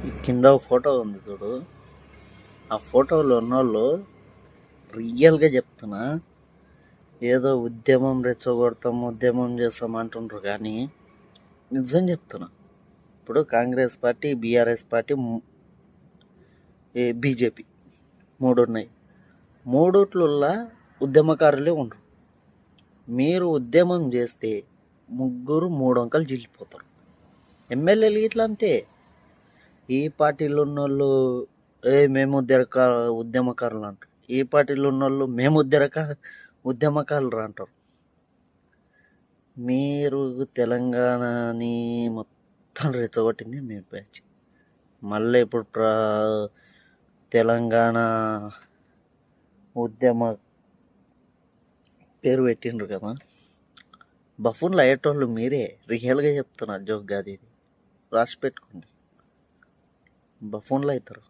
ఈ కింద ఫోటో ఉంది చూడు, ఆ ఫోటోలో ఉన్నోళ్ళు రియల్గా చెప్తున్నా, ఏదో ఉద్యమం రెచ్చగొడతాం ఉద్యమం చేస్తాం అంటుండ్రు, కానీ నిజం చెప్తున్నా. ఇప్పుడు Congress party, BRS party, BJP 3 ఉన్నాయి. మూడుట్లల్లా ఉద్యమకారులే ఉండరు. మీరు ఉద్యమం చేస్తే 3 అంకలు జిల్లిపోతారు. ఎమ్మెల్యేలు ఇట్లా అంతే. ఈ పార్టీలో ఉన్నోళ్ళు మేము ఉద్యమకారులు అంటారు, ఈ పార్టీలో ఉన్నోళ్ళు మేము ఉద్యమకారులు అంటారు. మీరు తెలంగాణని మొత్తం రెచ్చగొట్టింది మీ బ్యాచ్. మళ్ళీ ఇప్పుడు తెలంగాణ ఉద్యమ పేరు పెట్టిండ్రు కదా, బఫూన్లు అయ్యేటోళ్ళు మీరే. రియల్గా చెప్తున్నారు, జోక్ కాదు ఇది, రాసి పెట్టుకోండి. బఫూన్లు అవుతారు.